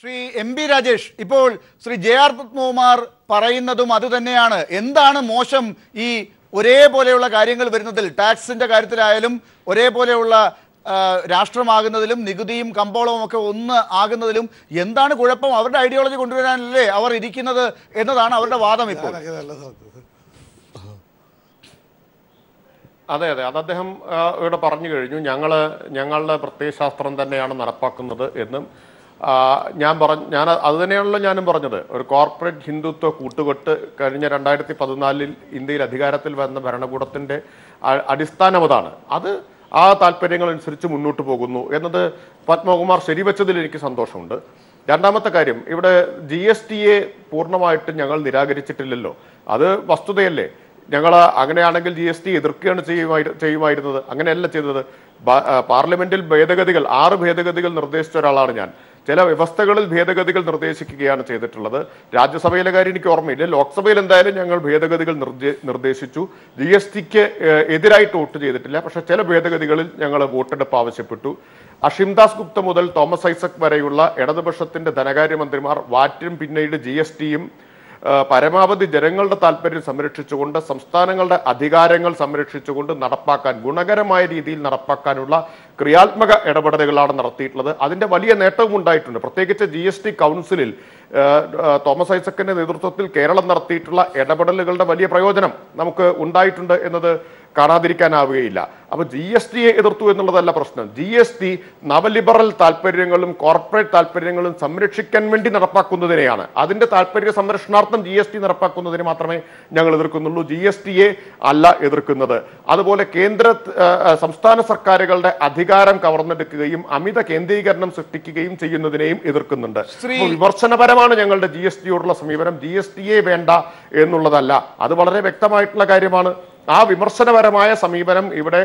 Shri M P Rajesh, ഇപ്പോൾ Shri J R Padmakumar പറയുന്നതും അതുതന്നെയാണ്. എന്താണ് മോശം ഈ ഒരേപോലെയുള്ള കാര്യങ്ങൾ വരുന്നതിൽ? ടാക്സിന്റെ കാര്യത്തിലായാലും ഒരേപോലെയുള്ള രാഷ്ട്രമാകുന്നതിലും നികുതിയും കമ്പോളവും ഒക്കെ ഒന്ന് ആകുന്നതിലും എന്താണ് കുഴപ്പം? അവരുടെ ഐഡിയോളജി കൊണ്ടുവരാനല്ലേ അവർ ഇരിക്കുന്നത് എന്നതാണ് അവരുടെ വാദം ഇപ്പോൾ. അതെ അതെ, അത് അദ്ദേഹം ഇവിടെ പറഞ്ഞു കഴിഞ്ഞു. ഞങ്ങളുടെ പ്രത്യയശാസ്ത്രം തന്നെയാണ് നടപ്പാക്കുന്നത് എന്നും ഞാൻ അത് തന്നെയാണല്ലോ ഞാനും പറഞ്ഞത്. ഒരു കോർപ്പറേറ്റ് ഹിന്ദുത്വ കൂട്ടുകെട്ട് കഴിഞ്ഞ 2014 ഇന്ത്യയിൽ അധികാരത്തിൽ വന്ന ഭരണകൂടത്തിന്റെ അടിസ്ഥാനം അതാണ്. അത് ആ താല്പര്യങ്ങൾ അനുസരിച്ച് മുന്നോട്ട് പോകുന്നു എന്നത് പത്മകുമാർ ശരിവെച്ചതിൽ എനിക്ക് സന്തോഷമുണ്ട്. രണ്ടാമത്തെ കാര്യം, ഇവിടെ GST പൂർണ്ണമായിട്ട് ഞങ്ങൾ നിരാകരിച്ചിട്ടില്ലല്ലോ. അത് വസ്തുതയല്ലേ. ഞങ്ങൾ അങ്ങനെയാണെങ്കിൽ GST എതിർക്കുകയാണ് ചെയ്യുമായിരുന്നത്. അങ്ങനെയല്ല ചെയ്തത്. പാർലമെന്റിൽ 6 ഭേദഗതികൾ നിർദ്ദേശിച്ച ഒരാളാണ് ഞാൻ. ചില വ്യവസ്ഥകളിൽ ഭേദഗതികൾ നിർദ്ദേശിക്കുകയാണ് ചെയ്തിട്ടുള്ളത്. രാജ്യസഭയിലെ കാര്യം എനിക്ക് ഓർമ്മയില്ല. ലോക്സഭയിൽ എന്തായാലും ഞങ്ങൾ ഭേദഗതികൾ നിർദ്ദേശിച്ചു. GSTക്ക് എതിരായിട്ട് വോട്ട് ചെയ്തിട്ടില്ല. പക്ഷെ ചില ഭേദഗതികളിൽ ഞങ്ങൾ വോട്ടെടുപ്പ് ആവശ്യപ്പെട്ടു. അഷിംദാസ് ഗുപ്ത മുതൽ തോമസ് ഐസക് വരെയുള്ള ഇടതുപക്ഷത്തിന്റെ ധനകാര്യമന്ത്രിമാർ വാറ്റും പിന്നീട് GSTയും പരമാവധി ജനങ്ങളുടെ താല്പര്യം സംരക്ഷിച്ചുകൊണ്ട് സംസ്ഥാനങ്ങളുടെ അധികാരങ്ങൾ സംരക്ഷിച്ചുകൊണ്ട് നടപ്പാക്കാൻ, ഗുണകരമായ രീതിയിൽ നടപ്പാക്കാനുള്ള ക്രിയാത്മക ഇടപെടലുകളാണ് നടത്തിയിട്ടുള്ളത്. അതിന്റെ വലിയ നേട്ടവും ഉണ്ടായിട്ടുണ്ട്. പ്രത്യേകിച്ച് GST കൗൺസിലിൽ തോമസ് ഐസക്കിന്റെ നേതൃത്വത്തിൽ കേരളം നടത്തിയിട്ടുള്ള ഇടപെടലുകളുടെ വലിയ പ്രയോജനം നമുക്ക് ഉണ്ടായിട്ടുണ്ട് എന്നത് കാണാതിരിക്കാനാവുകയില്ല. അപ്പൊ GSTയെ എതിർത്തു എന്നുള്ളതല്ല പ്രശ്നം. GST നവലിബറൽ താല്പര്യങ്ങളും കോർപ്പറേറ്റ് താല്പര്യങ്ങളും സംരക്ഷിക്കാൻ വേണ്ടി നടപ്പാക്കുന്നതിനെയാണ്. അതിന്റെ താല്പര്യ സംരക്ഷണാർത്ഥം GST നടപ്പാക്കുന്നതിന് മാത്രമേ ഞങ്ങൾ എതിർക്കുന്നുള്ളൂ. GSTയെ അല്ല എതിർക്കുന്നത്. അതുപോലെ സംസ്ഥാന സർക്കാരുകളുടെ അധികാരം കവർന്നെടുക്കുകയും അമിത കേന്ദ്രീകരണം സൃഷ്ടിക്കുകയും ചെയ്യുന്നതിനെയും എതിർക്കുന്നുണ്ട്. വിമർശനപരമാണ് ഞങ്ങളുടെ GSTയോടുള്ള സമീപനം. GSTയെ വേണ്ട എന്നുള്ളതല്ല. അത് വളരെ വ്യക്തമായിട്ടുള്ള കാര്യമാണ്. ആ വിമർശനപരമായ സമീപനം ഇവിടെ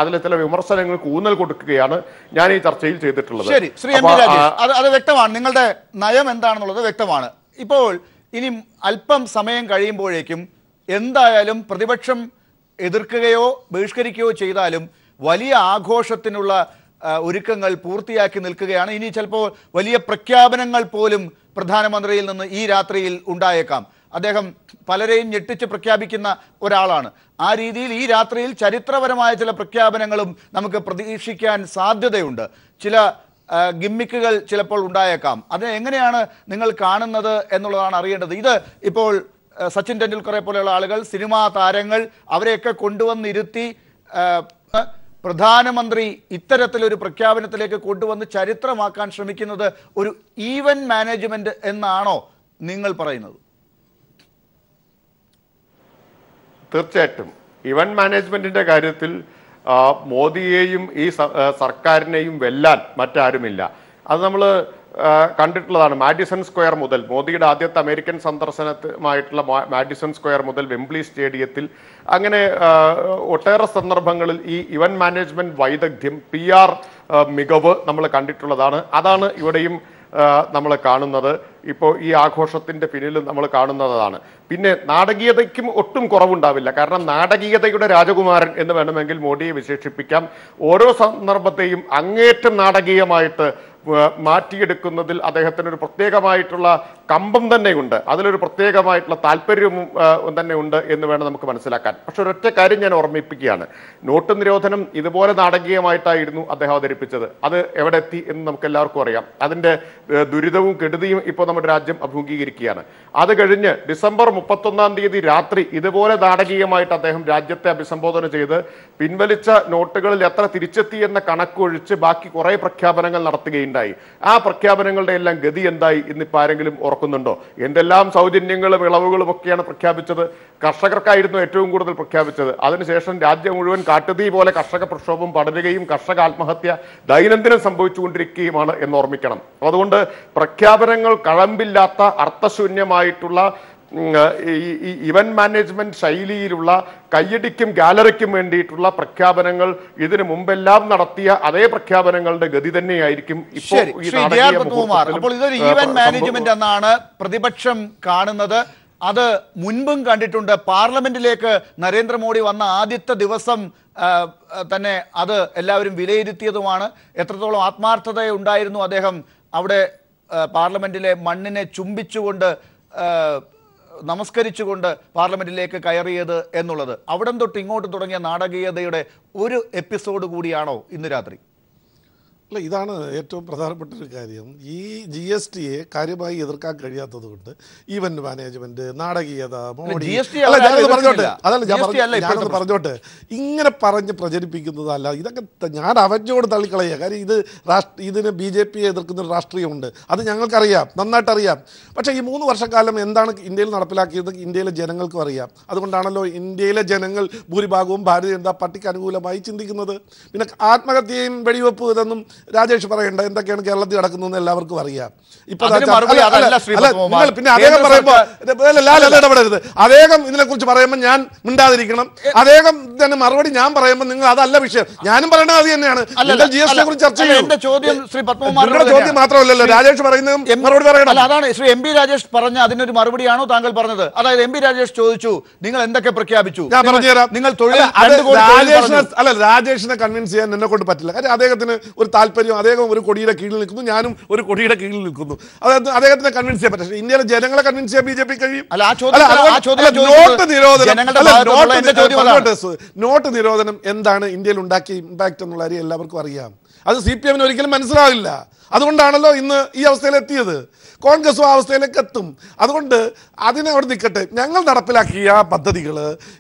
അതിലെ ചില വിമർശനങ്ങൾക്ക് ഊന്നൽ കൊടുക്കുകയാണ് ഞാൻ ഈ ചർച്ചയിൽ ചെയ്തിട്ടുള്ളത്. ശരി, ശ്രീ എം പി രാജേഷ്, അത് വ്യക്തമാണ്. നിങ്ങളുടെ നയം എന്താണെന്നുള്ളത് വ്യക്തമാണ്. ഇപ്പോൾ ഇനി അല്പം സമയം കഴിയുമ്പോഴേക്കും എന്തായാലും പ്രതിപക്ഷം എതിർക്കുകയോ ബഹിഷ്കരിക്കുകയോ ചെയ്താലും വലിയ ആഘോഷത്തിനുള്ള ഒരുക്കങ്ങൾ പൂർത്തിയാക്കി നിൽക്കുകയാണ്. ഇനി ചിലപ്പോൾ വലിയ പ്രഖ്യാപനങ്ങൾ പോലും പ്രധാനമന്ത്രിയിൽ നിന്ന് ഈ രാത്രിയിൽ ഉണ്ടായേക്കാം. അദ്ദേഹം പലരെയും ഞെട്ടിച്ച് പ്രഖ്യാപിക്കുന്ന ഒരാളാണ്. ആ രീതിയിൽ ഈ രാത്രിയിൽ ചരിത്രപരമായ ചില പ്രഖ്യാപനങ്ങളും നമുക്ക് പ്രതീക്ഷിക്കാൻ സാധ്യതയുണ്ട്. ചില ഗിമ്മിക്കുകൾ ചിലപ്പോൾ ഉണ്ടായേക്കാം. അത് എങ്ങനെയാണ് നിങ്ങൾ കാണുന്നത് എന്നുള്ളതാണ് അറിയേണ്ടത്. ഇത് ഇപ്പോൾ സച്ചിൻ ടെണ്ടുൽക്കറെ പോലെയുള്ള ആളുകൾ, സിനിമാ താരങ്ങൾ, അവരെയൊക്കെ കൊണ്ടുവന്നിരുത്തി പ്രധാനമന്ത്രി ഇത്തരത്തിലൊരു പ്രഖ്യാപനത്തിലേക്ക് കൊണ്ടുവന്ന് ചരിത്രമാക്കാൻ ശ്രമിക്കുന്നത് ഒരു ഈവന്റ് മാനേജ്മെന്റ് എന്നാണോ നിങ്ങൾ പറയുന്നത്? തീർച്ചയായിട്ടും ഇവന്റ് മാനേജ്മെന്റിന്റെ കാര്യത്തിൽ മോദിയെയും ഈ സർക്കാരിനെയും വെല്ലാൻ മറ്റാരുമില്ല. അത് നമ്മൾ കണ്ടിട്ടുള്ളതാണ്. മാഡിസൺ സ്ക്വയർ മുതൽ, മോദിയുടെ ആദ്യത്തെ അമേരിക്കൻ സന്ദർശനമായിട്ടുള്ള മാഡിസൺ സ്ക്വയർ മുതൽ വെംബ്ലി സ്റ്റേഡിയത്തിൽ, അങ്ങനെ ഒട്ടേറെ സന്ദർഭങ്ങളിൽ ഈ ഇവന്റ് മാനേജ്മെന്റ് വൈദഗ്ധ്യം, PR മികവ് നമ്മൾ കണ്ടിട്ടുള്ളതാണ്. അതാണ് ഇവിടെയും നമ്മൾ കാണുന്നത്. ഇപ്പോൾ ഈ ആഘോഷത്തിന്റെ പിന്നിൽ നമ്മൾ കാണുന്നതാണ്. പിന്നെ നാടകീയതയ്ക്കും ഒട്ടും കുറവുണ്ടാവില്ല. കാരണം നാടകീയതയുടെ രാജകുമാരൻ എന്ന് വേണമെങ്കിൽ മോഡിയെ വിശേഷിപ്പിക്കാം. ഓരോ സന്ദർഭത്തെയും അങ്ങേറ്റം നാടകീയമായിട്ട് മാറ്റിയെടുക്കുന്നതിൽ അദ്ദേഹത്തിന് ഒരു പ്രത്യേകമായിട്ടുള്ള കമ്പം തന്നെയുണ്ട്. അതിലൊരു പ്രത്യേകമായിട്ടുള്ള താല്പര്യവും തന്നെ ഉണ്ട് എന്ന് വേണം നമുക്ക് മനസ്സിലാക്കാൻ. പക്ഷെ ഒരൊറ്റ കാര്യം ഞാൻ ഓർമ്മിപ്പിക്കുകയാണ്. നോട്ട് നിരോധനം ഇതുപോലെ നാടകീയമായിട്ടായിരുന്നു അദ്ദേഹം അവതരിപ്പിച്ചത്. അത് എവിടെ എത്തി എന്ന് നമുക്ക് എല്ലാവർക്കും അറിയാം. അതിന്റെ ദുരിതവും കെടുതിയും ഇപ്പോൾ നമ്മുടെ രാജ്യം അഭിമുഖീകരിക്കുകയാണ്. അത് കഴിഞ്ഞ് ഡിസംബർ 31 രാത്രി ഇതുപോലെ നാടകീയമായിട്ട് അദ്ദേഹം രാജ്യത്തെ അഭിസംബോധന ചെയ്ത് പിൻവലിച്ച നോട്ടുകളിൽ എത്ര തിരിച്ചെത്തി എന്ന കണക്കൊഴിച്ച് ബാക്കി കുറെ പ്രഖ്യാപനങ്ങൾ നടത്തുകയുണ്ടായി. ആ പ്രഖ്യാപനങ്ങളുടെ എല്ലാം ഗതി എന്തായി ഇന്നിപ്പോൾ ആരെങ്കിലും ഓർക്കുന്നുണ്ടോ? എന്തെല്ലാം സൗജന്യങ്ങളും ഇളവുകളും ഒക്കെയാണ് പ്രഖ്യാപിച്ചത്. കർഷകർക്കായിരുന്നു ഏറ്റവും കൂടുതൽ പ്രഖ്യാപിച്ചത്. അതിനുശേഷം രാജ്യം മുഴുവൻ കാട്ടുതീ പോലെ കർഷക പ്രക്ഷോഭം പടരുകയും കർഷക ആത്മഹത്യ ദൈനംദിനം സംഭവിച്ചുകൊണ്ടിരിക്കുകയുമാണ് എന്ന് ഓർമ്മിക്കണം. അതുകൊണ്ട് പ്രഖ്യാപനങ്ങൾ കഴമ്പില്ലാത്ത അർത്ഥശൂന്യമായിട്ടുള്ള ഈ ഇവന്റ് മാനേജ്മെന്റ് ശൈലിയിലുള്ള കയ്യടിക്കും ഗാലറിക്കും വേണ്ടിയിട്ടുള്ള പ്രഖ്യാപനങ്ങൾ ഇതിനു മുമ്പെല്ലാം നടത്തിയ അതേ പ്രഖ്യാപനങ്ങളുടെ ഗതി തന്നെയായിരിക്കും ഇപ്പോൾ. അപ്പോൾ ഇതൊരു ഈവന്റ് മാനേജ്മെന്റ് എന്നാണ് പ്രതിപക്ഷം കാണുന്നത്. അത് മുൻപും കണ്ടിട്ടുണ്ട്. പാർലമെന്റിലേക്ക് നരേന്ദ്രമോദി വന്ന ആദ്യത്തെ ദിവസം തന്നെ അത് എല്ലാവരും വിലയിരുത്തിയതുമാണ്. എത്രത്തോളം ആത്മാർത്ഥത ഉണ്ടായിരുന്നു അദ്ദേഹം അവിടെ പാർലമെന്റിലെ മണ്ണിനെ ചുംബിച്ചുകൊണ്ട് നമസ്കരിച്ചുകൊണ്ട് പാർലമെന്റിലേക്ക് കയറിയത് എന്നുള്ളത് അവിടം തൊട്ട് ഇങ്ങോട്ട് തുടങ്ങിയ നാടകീയതയുടെ ഒരു എപ്പിസോഡ് കൂടിയാണോ ഇന്ന് രാത്രി? അല്ല, ഇതാണ് ഏറ്റവും പ്രധാനപ്പെട്ട ഒരു കാര്യം. ഈ GST കാര്യമായി എതിർക്കാൻ കഴിയാത്തത് കൊണ്ട് ഈവന്റ് മാനേജ്മെന്റ്, നാടകീയത, മോഡി, ഞാനൊന്ന് പറഞ്ഞോട്ടെ, ഇങ്ങനെ പറഞ്ഞ് പ്രചരിപ്പിക്കുന്നതല്ല. ഇതൊക്കെ ഞാൻ അവജ്ഞയോട് തള്ളിക്കളയുക. കാര്യം ഇതിന് BJP എതിർക്കുന്ന ഒരു രാഷ്ട്രീയമുണ്ട്, അത് ഞങ്ങൾക്കറിയാം, നന്നായിട്ടറിയാം. പക്ഷേ ഈ 3 വർഷക്കാലം എന്താണ് ഇന്ത്യയിൽ നടപ്പിലാക്കിയത് ഇന്ത്യയിലെ ജനങ്ങൾക്കും അറിയാം. അതുകൊണ്ടാണല്ലോ ഇന്ത്യയിലെ ജനങ്ങൾ ഭൂരിഭാഗവും ഭാരതീയ ജനതാ പാർട്ടിക്ക് അനുകൂലമായി ചിന്തിക്കുന്നത്. പിന്നെ ആത്മഹത്യയും വെടിവെപ്പ് ഇതൊന്നും രാജേഷ് പറയണ്ട, എന്തൊക്കെയാണ് കേരളത്തിൽ നടക്കുന്നതെന്ന് എല്ലാവർക്കും അറിയാം. ഇപ്പൊ പിന്നെ അദ്ദേഹം പറയുമ്പോ ഇടപെടരുത്. അദ്ദേഹം ഇതിനെ കുറിച്ച് പറയുമ്പോൾ ഞാൻ മിണ്ടാതിരിക്കണം. അദ്ദേഹം തന്നെ മറുപടി ഞാൻ പറയുമ്പോൾ നിങ്ങൾ അതല്ല വിഷയം, ഞാനും പറയേണ്ടത് അത് തന്നെയാണ്. GST കുറിച്ച് ചർച്ച ചെയ്യും. ചോദ്യം മാത്രമല്ലല്ലോ രാജേഷ് പറയുന്നതും മറുപടി പറയണം. അതാണ് ശ്രീ MB രാജേഷ് പറഞ്ഞ അതിനൊരു മറുപടിയാണോ താങ്കൾ പറഞ്ഞത്? അതായത് MB രാജേഷ് ചോദിച്ചു നിങ്ങൾ എന്തൊക്കെ പ്രഖ്യാപിച്ചു, ഞാൻ പറഞ്ഞുതരാം. നിങ്ങൾ രാജേഷിനെ കൺവിൻസ് ചെയ്യാൻ എന്നെ കൊണ്ട് പറ്റില്ല. കാര്യം അദ്ദേഹത്തിന് ഒരു താല്പര്യം, അദ്ദേഹം ഒരു കൊടിയുടെ കീഴിൽ നിൽക്കുന്നു, ഞാനും ഒരു കൊടിയുടെ കീഴിൽ നിൽക്കുന്നു. അതായത് അദ്ദേഹത്തിനെ കൺവിൻസ് ചെയ്യാൻ പറ്റില്ല. ഇന്ത്യയിലെ ജനങ്ങളെ കൺവിൻസ് ചെയ്യാൻ BJP കഴിയും. നോട്ട് നിരോധനം എന്താണ് ഇന്ത്യയിൽ ഉണ്ടാക്കിയ ഇമ്പാക്ട് എന്നുള്ള കാര്യം എല്ലാവർക്കും അറിയാം. അത് CPM ഒരിക്കലും മനസ്സിലാവില്ല. അതുകൊണ്ടാണല്ലോ ഇന്ന് ഈ അവസ്ഥയിലെത്തിയത്. കോൺഗ്രസും ആ അവസ്ഥയിലേക്ക് എത്തും. അതുകൊണ്ട് അതിനെ അവിടെ നിൽക്കട്ടെ. ഞങ്ങൾ നടപ്പിലാക്കിയ പദ്ധതികൾ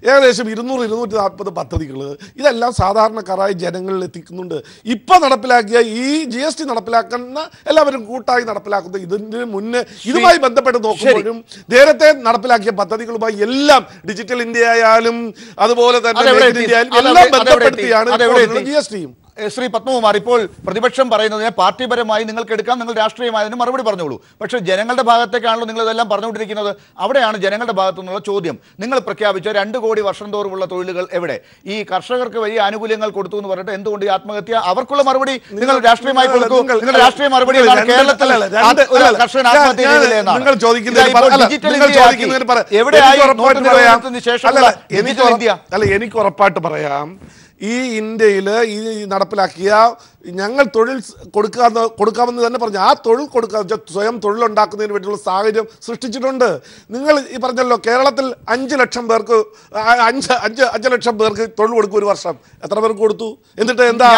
ഏകദേശം 200-240 പദ്ധതികൾ ഇതെല്ലാം സാധാരണക്കാരായ ജനങ്ങളിൽ എത്തിക്കുന്നുണ്ട്. ഇപ്പം നടപ്പിലാക്കിയ ഈ GST നടപ്പിലാക്കുന്ന എല്ലാവരും കൂട്ടായി നടപ്പിലാക്കുന്നത് ഇതിന് മുന്നേ ഇതുമായി ബന്ധപ്പെട്ട് നോക്കുമ്പോഴും നേരത്തെ നടപ്പിലാക്കിയ പദ്ധതികളുമായി എല്ലാം ഡിജിറ്റൽ ഇന്ത്യ ആയാലും അതുപോലെ തന്നെ എല്ലാം ബന്ധപ്പെടുത്തിയാണ് GSTയും. ശ്രീ പത്മകുമാർ, ഇപ്പോൾ പ്രതിപക്ഷം പറയുന്നതിനെ പാർട്ടിപരമായി നിങ്ങൾക്ക് എടുക്കാം, നിങ്ങൾ രാഷ്ട്രീയമായതിന് മറുപടി പറഞ്ഞോളൂ. പക്ഷേ ജനങ്ങളുടെ ഭാഗത്തേക്കാണല്ലോ നിങ്ങൾ ഇതെല്ലാം പറഞ്ഞുകൊണ്ടിരിക്കുന്നത്. അവിടെയാണ് ജനങ്ങളുടെ ഭാഗത്തു നിന്നുള്ള ചോദ്യം. നിങ്ങൾ പ്രഖ്യാപിച്ച 2 കോടി വർഷം തോറുമുള്ള തൊഴിലുകൾ എവിടെ? ഈ കർഷകർക്ക് വലിയ ആനുകൂല്യങ്ങൾ കൊടുത്തു എന്ന് പറഞ്ഞിട്ട് എന്തുകൊണ്ട് ഈ ആത്മഹത്യ? അവർക്കുള്ള മറുപടി നിങ്ങൾ രാഷ്ട്രീയമായി കൊടുക്കൂ. നിങ്ങൾ രാഷ്ട്രീയ മറുപടി കേരളത്തിൽ കർഷകൻ ആത്മഹത്യ ചെയ്തില്ലേ എന്നാണ്. എനിക്ക് ഉറപ്പായിട്ട് പറയാം, ഈ ഇന്ത്യയിൽ ഈ നടപ്പിലാക്കിയ ഞങ്ങൾ തൊഴിൽ കൊടുക്കാമെന്ന് തന്നെ പറഞ്ഞു. ആ തൊഴിൽ കൊടുക്കുക സ്വയം തൊഴിലുണ്ടാക്കുന്നതിന് വേണ്ടിയുള്ള സാഹചര്യം സൃഷ്ടിച്ചിട്ടുണ്ട്. നിങ്ങൾ ഈ പറഞ്ഞല്ലോ കേരളത്തിൽ 5 ലക്ഷം പേർക്ക് 5 ലക്ഷം പേർക്ക് തൊഴിൽ കൊടുക്കും ഒരു വർഷം. എത്ര പേർക്ക് കൊടുത്തു? എന്നിട്ട് എന്താ?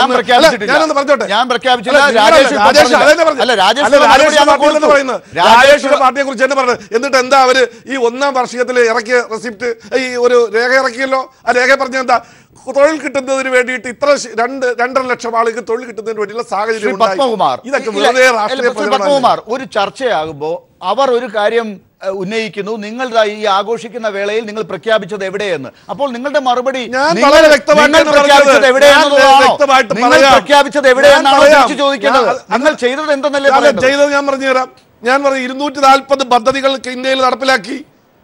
ഞാനൊന്ന് പറഞ്ഞോട്ടെ, രാജേഷിന്റെ പാർട്ടിയെ കുറിച്ച് തന്നെ പറഞ്ഞത്. എന്നിട്ട് എന്താ അവര് ഈ 1ാം വാർഷികത്തിൽ ഇറക്കിയ റെസിപ്റ്റ്, ഈ ഒരു രേഖ ഇറക്കിയല്ലോ, ആ രേഖ പറഞ്ഞ എന്താ? തൊഴിൽ കിട്ടുന്നതിന് വേണ്ടിയിട്ട് ഇത്ര 2.5 ലക്ഷം ആളുകൾക്ക് തൊഴിൽ കിട്ടുന്നതിന് വേണ്ടിയുള്ള സാഹചര്യം. പത്മകുമാർ, ഒരു ചർച്ചയാകുമ്പോൾ അവർ ഒരു കാര്യം ഉന്നയിക്കുന്നു, നിങ്ങൾ ഈ ആഘോഷിക്കുന്ന വേളയിൽ നിങ്ങൾ പ്രഖ്യാപിച്ചത് എവിടെയെന്ന്. അപ്പോൾ നിങ്ങളുടെ മറുപടി പ്രഖ്യാപിച്ചത് എവിടെയെന്നാണോ ചോദിക്കേണ്ടത്? നിങ്ങൾ ചെയ്തത് എന്തെന്നല്ലേ ചെയ്തത്? ഞാൻ പറഞ്ഞുതരാം. 240 പദ്ധതികൾ ഇന്ത്യയിൽ നടപ്പിലാക്കി.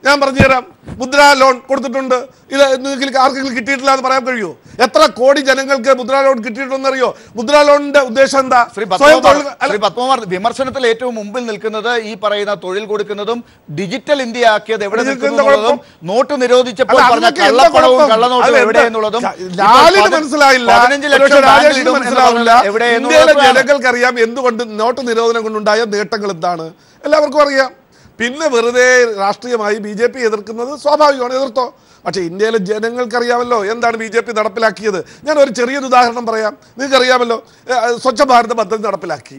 ഞാൻ പറഞ്ഞുതരാം. മുദ്രാ ലോൺ കൊടുത്തിട്ടുണ്ട്. ഇത് ആർക്കെങ്കിലും കിട്ടിയിട്ടില്ല എന്ന് പറയാൻ കഴിയുമോ? എത്ര കോടി ജനങ്ങൾക്ക് മുദ്രാ ലോൺ കിട്ടിയിട്ടുണ്ടെന്നറിയോ? മുദ്രാ ലോണിന്റെ ഉദ്ദേശം എന്താ? പത്മകുമാർ, വിമർശനത്തിൽ ഏറ്റവും മുമ്പിൽ നിൽക്കുന്നത് ഈ പറയുന്ന തൊഴിൽ കൊടുക്കുന്നതും ഡിജിറ്റൽ ഇന്ത്യ ആക്കിയത് എവിടെ നിൽക്കുന്നതും നോട്ട് നിരോധിച്ചപ്പോൾ മനസ്സിലായില്ല. ഇന്ത്യയിലെ ജനങ്ങൾക്കറിയാം എന്തുകൊണ്ട് നോട്ട് നിരോധനം കൊണ്ടുണ്ടായ നേട്ടങ്ങൾ എന്താണ്, എല്ലാവർക്കും അറിയാം. പിന്നെ വെറുതെ രാഷ്ട്രീയമായി BJP എതിർക്കുന്നത് സ്വാഭാവികമാണ്, എതിർത്തോ. പക്ഷേ ഇന്ത്യയിലെ ജനങ്ങൾക്കറിയാമല്ലോ എന്താണ് BJP നടപ്പിലാക്കിയത്. ഞാൻ ഒരു ചെറിയൊരു ഉദാഹരണം പറയാം. നിങ്ങൾക്കറിയാമല്ലോ, സ്വച്ഛ ഭാരത് പദ്ധതി നടപ്പിലാക്കി.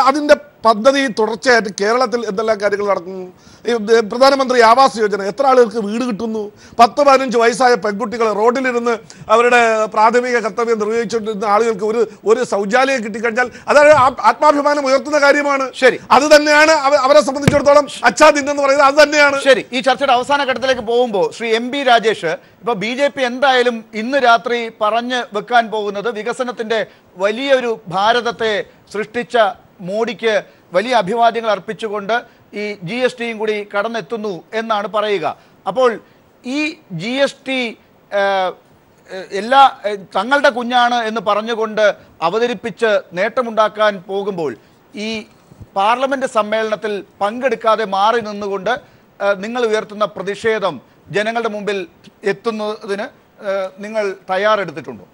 അതിൻ്റെ പദ്ധതി തുടർച്ചയായിട്ട് കേരളത്തിൽ എന്തെല്ലാം കാര്യങ്ങൾ നടക്കുന്നു? ഈ പ്രധാനമന്ത്രി ആവാസ് യോജന, എത്ര ആളുകൾക്ക് വീട് കിട്ടുന്നു? 10-15 വയസ്സായ പെൺകുട്ടികൾ റോഡിലിരുന്ന് അവരുടെ പ്രാഥമിക കർത്തവ്യം നിർവഹിച്ചുകൊണ്ടിരുന്ന ആളുകൾക്ക് ഒരു ശൗചാലയം കിട്ടിക്കഴിഞ്ഞാൽ അതായത് ആത്മാഭിമാനം ഉയർത്തുന്ന കാര്യമാണ്. ശരി, അത് തന്നെയാണ് അവരെ സംബന്ധിച്ചിടത്തോളം അച്ഛാദിൻ എന്ന് പറയുന്നത്. അത് തന്നെയാണ്. ശരി, ഈ ചർച്ചയുടെ അവസാന ഘട്ടത്തിലേക്ക് പോകുമ്പോൾ ശ്രീ MB രാജേഷ്, ഇപ്പൊ BJP എന്തായാലും ഇന്ന് രാത്രി പറഞ്ഞു വെക്കാൻ പോകുന്നത് വികസനത്തിന്റെ വലിയൊരു ഭാരതത്തെ സൃഷ്ടിച്ച മോഡിക്ക് വലിയ അഭിവാദ്യങ്ങൾ അർപ്പിച്ചുകൊണ്ട് ഈ GSTയും കൂടി കടന്നെത്തുന്നു എന്നാണ് പറയുക. അപ്പോൾ ഈ GST എല്ലാ തങ്ങളുടെ കുഞ്ഞാണ് എന്ന് പറഞ്ഞുകൊണ്ട് അവതരിപ്പിച്ച് നേട്ടമുണ്ടാക്കാൻ പോകുമ്പോൾ ഈ പാർലമെന്റ് സമ്മേളനത്തിൽ പങ്കെടുക്കാതെ മാറി നിന്നുകൊണ്ട് നിങ്ങൾ ഉയർത്തുന്ന പ്രതിഷേധം ജനങ്ങളുടെ മുമ്പിൽ എത്തുന്നതിന് നിങ്ങൾ തയ്യാറെടുത്തിട്ടുണ്ടോ?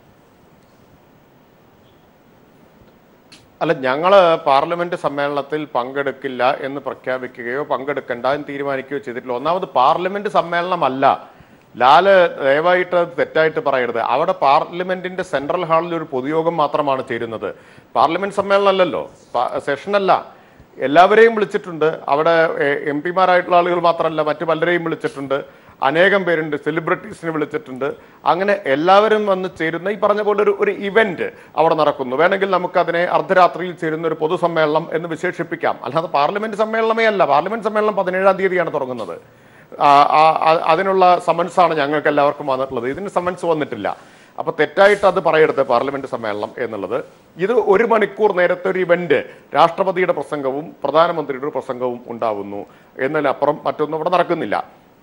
അല്ല, ഞങ്ങൾ പാർലമെന്റ് സമ്മേളനത്തിൽ പങ്കെടുക്കില്ല എന്ന് പ്രഖ്യാപിക്കുകയോ പങ്കെടുക്കണ്ട എന്ന് തീരുമാനിക്കുകയോ ചെയ്തിട്ടില്ല. ഒന്നാമത് പാർലമെന്റ് സമ്മേളനമല്ല. ലാല് ദയവായിട്ട് അത് തെറ്റായിട്ട് പറയരുത്. അവിടെ പാർലമെന്റിന്റെ സെൻട്രൽ ഹാളിൽ ഒരു പൊതുയോഗം മാത്രമാണ് ചേരുന്നത്. പാർലമെന്റ് സമ്മേളനം അല്ലല്ലോ, സെഷനല്ല. എല്ലാവരെയും വിളിച്ചിട്ടുണ്ട്. അവിടെ MP-മാരായിട്ടുള്ള ആളുകൾ മാത്രമല്ല, മറ്റു പലരെയും വിളിച്ചിട്ടുണ്ട്. അനേകം പേരുണ്ട്, സെലിബ്രിറ്റീസിനെ വിളിച്ചിട്ടുണ്ട്. അങ്ങനെ എല്ലാവരും വന്ന് ചേരുന്ന ഈ പറഞ്ഞ പോലെ ഒരു ഇവന്റ് അവിടെ നടക്കുന്നു. വേണമെങ്കിൽ നമുക്കതിനെ അർദ്ധരാത്രിയിൽ ചേരുന്ന ഒരു പൊതുസമ്മേളനം എന്ന് വിശേഷിപ്പിക്കാം. അല്ലാതെ പാർലമെന്റ് സമ്മേളനമേ അല്ല. പാർലമെന്റ് സമ്മേളനം 17-ാം തീയതിയാണ് തുടങ്ങുന്നത്. അതിനുള്ള സമൻസാണ് ഞങ്ങൾക്ക് എല്ലാവർക്കും വന്നിട്ടുള്ളത്. ഇതിന് സമൻസ് വന്നിട്ടില്ല. അപ്പൊ തെറ്റായിട്ട് അത് പറയരുത് പാർലമെന്റ് സമ്മേളനം എന്നുള്ളത്. ഇത് 1 മണിക്കൂർ നേരത്തെ ഒരു ഇവന്റ്, രാഷ്ട്രപതിയുടെ പ്രസംഗവും പ്രധാനമന്ത്രിയുടെ പ്രസംഗവും ഉണ്ടാവുന്നു എന്നതിനപ്പുറം മറ്റൊന്നും ഇവിടെ നടക്കുന്നില്ല.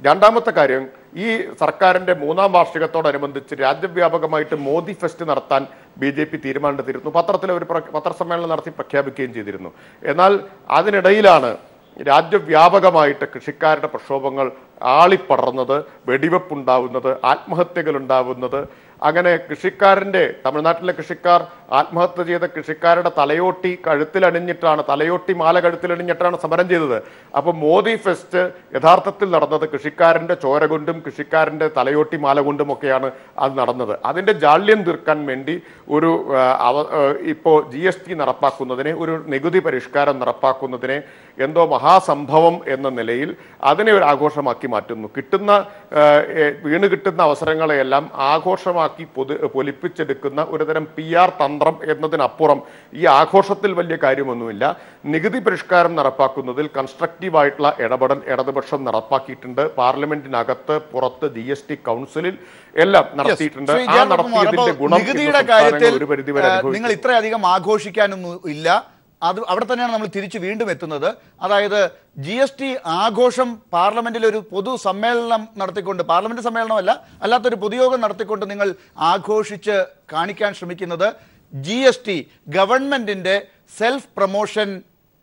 രണ്ടാമത്തെ കാര്യം, ഈ സർക്കാരിന്റെ 3-ാം വാർഷികത്തോടനുബന്ധിച്ച് രാജ്യവ്യാപകമായിട്ട് മോദി ഫെസ്റ്റ് നടത്താൻ BJP തീരുമാനമെടുത്തിരുന്നു. പത്രത്തിൽ ഒരു പത്രസമ്മേളനം നടത്തി പ്രഖ്യാപിക്കുകയും ചെയ്തിരുന്നു. എന്നാൽ അതിനിടയിലാണ് രാജ്യവ്യാപകമായിട്ട് കൃഷിക്കാരുടെ പ്രക്ഷോഭങ്ങൾ ആളിപ്പടർന്നത്, വെടിവെപ്പുണ്ടാവുന്നത്, ആത്മഹത്യകൾ ഉണ്ടാവുന്നത്. അങ്ങനെ തമിഴ്നാട്ടിലെ കൃഷിക്കാർ ആത്മഹത്യ ചെയ്ത കൃഷിക്കാരുടെ തലയോട്ടി മാല കഴുത്തിലണിഞ്ഞിട്ടാണ് സമരം ചെയ്തത്. അപ്പൊ മോദി ഫെസ്റ്റ് യഥാർത്ഥത്തിൽ നടന്നത് കൃഷിക്കാരന്റെ ചോര കൊണ്ടും കൃഷിക്കാരന്റെ തലയോട്ടി മാല കൊണ്ടും ഒക്കെയാണ് അത് നടന്നത്. അതിന്റെ ജാള്യം തീർക്കാൻ വേണ്ടി ഇപ്പോൾ GST നടപ്പാക്കുന്നതിനെ, ഒരു നികുതി പരിഷ്കാരം നടപ്പാക്കുന്നതിനെ എന്തോ മഹാസംഭവം എന്ന നിലയിൽ അതിനെ ഒരു ആഘോഷമാക്കി മാറ്റുന്നു. വീണ് കിട്ടുന്ന അവസരങ്ങളെയെല്ലാം ആഘോഷമാക്കി പൊലിപ്പിച്ചെടുക്കുന്ന ഒരുതരം PR തന്ത്രം എന്നതിനപ്പുറം ഈ ആഘോഷത്തിൽ വലിയ കാര്യമൊന്നുമില്ല. നികുതി പരിഷ്കാരം നടപ്പാക്കുന്നതിൽ കൺസ്ട്രക്റ്റീവായിട്ടുള്ള ഇടപെടൽ ഇടതുപക്ഷം നടപ്പാക്കിയിട്ടുണ്ട്. പാർലമെന്റിനകത്ത് പുറത്ത് GST കൗൺസിലിൽ എല്ലാം നടത്തിയിട്ടുണ്ട്. ആ നടത്തിയതിന്റെ ഗുണം ഒരു പരിധിവരെ നിങ്ങൾ ഇത്രയധികം ആഘോഷിക്കാനൊന്നും ഇല്ല. അവിടെ തന്നെയാണ് നമ്മൾ തിരിച്ച് വീണ്ടും എത്തുന്നത്. അതായത് GST ആഘോഷം പാർലമെന്റിൽ ഒരു പൊതു സമ്മേളനം നടത്തിക്കൊണ്ട്, പാർലമെന്റ് സമ്മേളനമല്ല, അല്ലാത്തൊരു പൊതുയോഗം നടത്തിക്കൊണ്ട് നിങ്ങൾ ആഘോഷിച്ച് കാണിക്കാൻ ശ്രമിക്കുന്നത് GST ഗവൺമെന്റിന്റെ സെൽഫ് പ്രൊമോഷൻ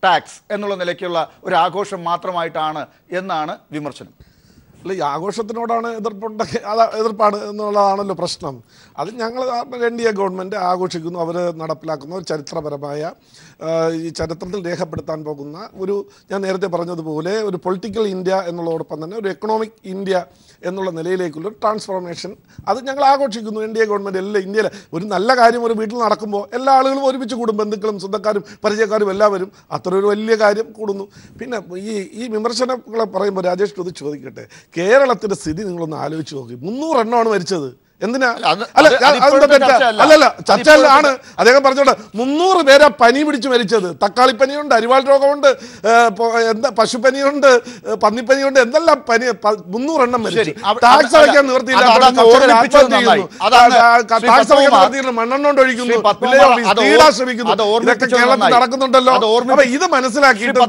ടാക്സ് എന്നുള്ള നിലയ്ക്കുള്ള ഒരു ആഘോഷം മാത്രമായിട്ടാണ് എന്നാണ് വിമർശനം. അല്ല, ഈ ആഘോഷത്തിനോടാണ് എതിർപ്പാണ് എന്നുള്ളതാണല്ലോ പ്രശ്നം. അത് ഞങ്ങൾ NDA ഗവൺമെൻറ് ആഘോഷിക്കുന്നു, അവർ നടപ്പിലാക്കുന്ന ഒരു ചരിത്രപരമായ ഈ ചരിത്രത്തിൽ രേഖപ്പെടുത്താൻ പോകുന്ന ഞാൻ നേരത്തെ പറഞ്ഞതുപോലെ ഒരു പൊളിറ്റിക്കൽ ഇന്ത്യ എന്നുള്ളതോടൊപ്പം തന്നെ ഒരു എക്കണോമിക് ഇന്ത്യ എന്നുള്ള നിലയിലേക്കുള്ള ട്രാൻസ്ഫോർമേഷൻ അത് ഞങ്ങൾ ആഘോഷിക്കുന്നു. NDA ഗവൺമെൻറ് എല്ലാം ഇന്ത്യയിൽ ഒരു നല്ല കാര്യം ഒരു വീട്ടിൽ നടക്കുമ്പോൾ എല്ലാ ആളുകളും ഒരുമിച്ച് കൂടും, ബന്ധുക്കളും സ്വന്തക്കാരും പരിചയക്കാരും എല്ലാവരും. അത്ര ഒരു വലിയ കാര്യം കൂടുന്നു. പിന്നെ ഈ വിമർശനങ്ങളെ പറയുമ്പോൾ രാജേഷ് ഇത് ചോദിക്കട്ടെ, കേരളത്തിന്റെ സ്ഥിതി നിങ്ങളൊന്ന് ആലോചിച്ച് നോക്കി. 300 എണ്ണമാണ് മരിച്ചത്. എന്തിനാ? അല്ലല്ല, ചർച്ചയിലാണ് അദ്ദേഹം പറഞ്ഞോട്ടെ. 300 പേരാ പനി പിടിച്ച് മരിച്ചത്. തക്കാളിപ്പനിയുണ്ട്, അരിവാൾ രോഗമുണ്ട്, പശുപ്പനിയുണ്ട്, പന്നിപ്പനിയുണ്ട്, എന്തെല്ലാം പനി. 300 എണ്ണം മരിച്ചു. ടാക്സ് അടയ്ക്കാൻ നിവർത്തിയില്ല, ടാക്സ് അടയ്ക്കാൻ നിവർത്തിയില്ല, മണ്ണെണ്ണോണ്ട് ഒഴിക്കുന്നു, ശ്രമിക്കുന്നു. ഇതൊക്കെ കേരളത്തിൽ നടക്കുന്നുണ്ടല്ലോ. അപ്പൊ ഇത് മനസ്സിലാക്കിയിട്ട്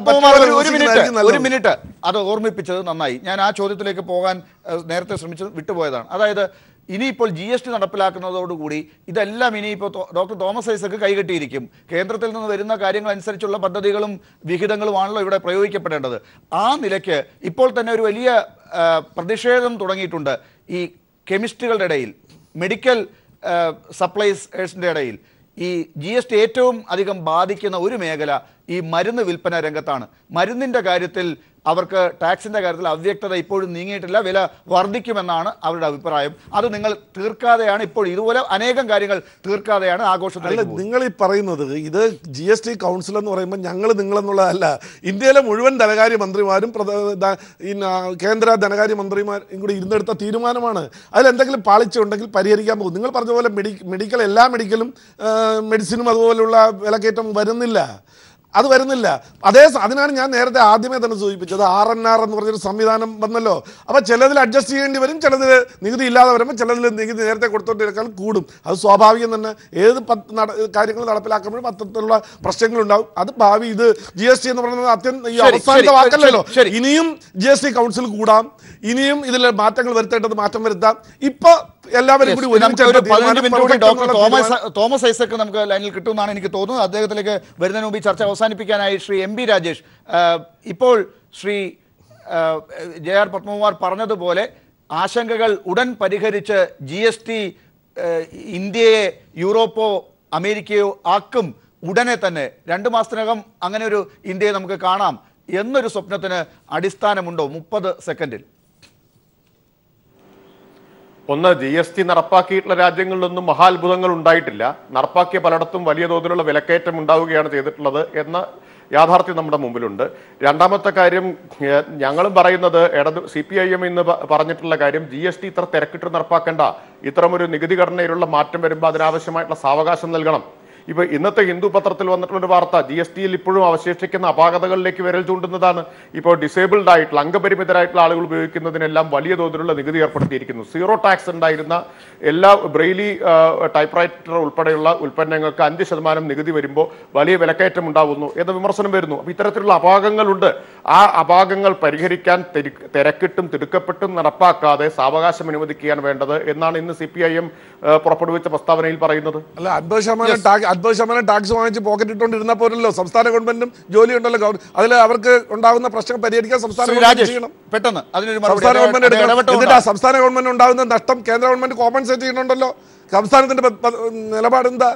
ഒരു മിനിറ്റ് അത് ഓർമ്മിപ്പിച്ചത് നന്നായി. ഞാൻ ആ ചോദ്യത്തിലേക്ക് പോകാൻ നേരത്തെ ശ്രമിച്ചത് വിട്ടുപോയതാണ്. അതായത് ഇനിയിപ്പോൾ GST നടപ്പിലാക്കുന്നതോടുകൂടി ഇതെല്ലാം ഇനിയിപ്പോൾ ഡോക്ടർ തോമസ് ഐസക്ക് കൈകെട്ടിയിരിക്കും. കേന്ദ്രത്തിൽ നിന്ന് വരുന്ന കാര്യങ്ങൾ അനുസരിച്ചുള്ള പദ്ധതികളും വിഹിതങ്ങളുമാണല്ലോ ഇവിടെ പ്രയോഗിക്കപ്പെടേണ്ടത്. ആ നിലയ്ക്ക് ഇപ്പോൾ തന്നെ ഒരു വലിയ പ്രതിഷേധം തുടങ്ങിയിട്ടുണ്ട് ഈ കെമിസ്റ്റുകളുടെ ഇടയിൽ, മെഡിക്കൽ സപ്ലൈസിന്റെ ഇടയിൽ. ഈ GST ഏറ്റവും അധികം ബാധിക്കുന്ന ഒരു മേഖല ഈ മരുന്ന് വിൽപ്പന രംഗത്താണ്. മരുന്നിൻ്റെ കാര്യത്തിൽ അവർക്ക് ടാക്സിന്റെ കാര്യത്തിൽ അവ്യക്തത ഇപ്പോഴും നീങ്ങിയിട്ടില്ല. വില വർദ്ധിക്കുമെന്നാണ് അവരുടെ അഭിപ്രായം. അത് നിങ്ങൾ തീർക്കാതെയാണ് ഇപ്പോൾ ഇതുപോലെ അനേകം കാര്യങ്ങൾ തീർക്കാതെയാണ് ആഘോഷത്തിൽ. നിങ്ങൾ ഈ പറയുന്നത് ഇത് GST കൗൺസിൽ എന്ന് പറയുമ്പോൾ നിങ്ങളെന്നുള്ളതല്ല. ഇന്ത്യയിലെ മുഴുവൻ ധനകാര്യമന്ത്രിമാരും കേന്ദ്ര ധനകാര്യമന്ത്രിമാരും കൂടി ഇരുന്നെടുത്ത തീരുമാനമാണ്. അതിലെന്തെങ്കിലും പാളിച്ച ഉണ്ടെങ്കിൽ പരിഹരിക്കാൻ പോകും. നിങ്ങൾ പറഞ്ഞ പോലെ എല്ലാ മെഡിക്കലും മെഡിസിനും അതുപോലുള്ള വിലക്കയറ്റം വരുന്നില്ല. അതിനാണ് ഞാൻ നേരത്തെ ആദ്യമേ തന്നെ സൂചിപ്പിച്ചത്. RNR എന്ന് പറഞ്ഞൊരു സംവിധാനം വന്നല്ലോ. അപ്പോൾ ചിലതിൽ അഡ്ജസ്റ്റ് ചെയ്യേണ്ടി വരും, ചിലതിൽ നികുതി ഇല്ലാതെ വരുമ്പോൾ ചിലതിൽ നികുതി നേരത്തെ കൊടുത്തോണ്ടിരിക്കാൻ കൂടും. അത് സ്വാഭാവികം തന്നെ. ഏത് കാര്യങ്ങൾ നടപ്പിലാക്കുമ്പോഴും അത്തരത്തിലുള്ള പ്രശ്നങ്ങളുണ്ടാവും. അത് ഭാവി ഇത് GST എന്ന് പറയുന്നത് അവസാനത്തെ വാക്കല്ലല്ലോ. ഇനിയും GST കൗൺസിൽ കൂടാം, ഇനിയും ഇതിൽ മാറ്റങ്ങൾ വരുത്തേണ്ടത് മാറ്റം വരുത്താം. ഇപ്പൊ എല്ലാവരും കൂടി തോമസ് ഐസക്ക് നമുക്ക് ലൈനിൽ കിട്ടുമെന്നാണ് എനിക്ക് തോന്നുന്നത്. അദ്ദേഹത്തിലേക്ക് വരുന്നതിന് മുമ്പ് ഈ ചർച്ച അവസാനിപ്പിക്കാനായി ശ്രീ MP രാജേഷ്, ഇപ്പോൾ ശ്രീ JR പത്മകുമാർ പറഞ്ഞതുപോലെ ആശങ്കകൾ ഉടൻ പരിഹരിച്ച് GST ഇന്ത്യയെ യൂറോപ്പോ അമേരിക്കയോ ആക്കും ഉടനെ തന്നെ 2 മാസത്തിനകം അങ്ങനെ ഒരു ഇന്ത്യയെ നമുക്ക് കാണാം എന്നൊരു സ്വപ്നത്തിന് അടിസ്ഥാനമുണ്ടോ? 30 സെക്കൻഡിൽ. ഒന്ന്, GST നടപ്പാക്കിയിട്ടുള്ള രാജ്യങ്ങളിലൊന്നും മഹാത്ഭുതങ്ങൾ ഉണ്ടായിട്ടില്ല. നടപ്പാക്കിയ പലയിടത്തും വലിയ തോതിലുള്ള വിലക്കയറ്റം ഉണ്ടാവുകയാണ് ചെയ്തിട്ടുള്ളത് എന്ന യാഥാർത്ഥ്യം നമ്മുടെ മുമ്പിലുണ്ട്. രണ്ടാമത്തെ കാര്യം, ഞങ്ങളും പറയുന്നത് CPIM ഇന്ന് പറഞ്ഞിട്ടുള്ള കാര്യം, GST ഇത്ര തിരക്കിട്ട് നടപ്പാക്കേണ്ട, ഇത്തരമൊരു നികുതി ഘടനയിലുള്ള മാറ്റം വരുമ്പോൾ അതിനാവശ്യമായിട്ടുള്ള സാവകാശം നൽകണം. ഇപ്പൊ ഇന്നത്തെ ഹിന്ദു പത്രത്തിൽ വന്നിട്ടുള്ളൊരു വാർത്ത GSTയിൽ ഇപ്പോഴും അവശേഷിക്കുന്ന അപാകതകളിലേക്ക് വിരൽ ചൂണ്ടുന്നതാണ്. ഇപ്പോൾ ഡിസേബിൾഡ് ആയിട്ടുള്ള അംഗപരിമിതരായിട്ടുള്ള ആളുകൾ ഉപയോഗിക്കുന്നതിനെല്ലാം വലിയ തോതിലുള്ള നികുതി ഏർപ്പെടുത്തിയിരിക്കുന്നു. 0 ടാക്സ് ഉണ്ടായിരുന്ന എല്ലാ ബ്രെയിലി ടൈപ്പ്റൈറ്റർ ഉൾപ്പെടെയുള്ള ഉൽപ്പന്നങ്ങൾക്ക് 5% നികുതി വരുമ്പോൾ വലിയ വിലക്കയറ്റം ഉണ്ടാവുന്നു എന്ന വിമർശനം വരുന്നു. അപ്പൊ ഇത്തരത്തിലുള്ള അപാകങ്ങളുണ്ട്. ആ അപാകങ്ങൾ പരിഹരിക്കാൻ തിരക്കിട്ടും തിടുക്കപ്പെട്ടും നടപ്പാക്കാതെ സാവകാശം അനുവദിക്കുകയാണ് വേണ്ടത് എന്നാണ് ഇന്ന് CPIM പുറപ്പെടുവിച്ച പ്രസ്താവനയിൽ പറയുന്നത്. അല്ല, 50% ടാക്സ് വാങ്ങിച്ച് പോക്കറ്റ് ഇട്ടുകൊണ്ടിരുന്ന പോലല്ലോ സംസ്ഥാന ഗവൺമെന്റും ജോലി ഉണ്ടല്ലോ. അതിൽ അവർക്ക് ഉണ്ടാകുന്ന പ്രശ്നം പരിഹരിക്കാൻ സംസ്ഥാന ഗവൺമെന്റ് ചെയ്യണം. പെട്ടെന്ന് സംസ്ഥാന ഗവൺമെന്റ് എടുക്കണം. എന്നിട്ട് ആ സംസ്ഥാന ഗവൺമെന്റ് ഉണ്ടാകുന്ന നഷ്ടം കേന്ദ്ര ഗവൺമെന്റ് കോമ്പൻസേറ്റ് ചെയ്യുന്നുണ്ടല്ലോ. സംസ്ഥാനത്തിന്റെ നിലപാട് എന്താ?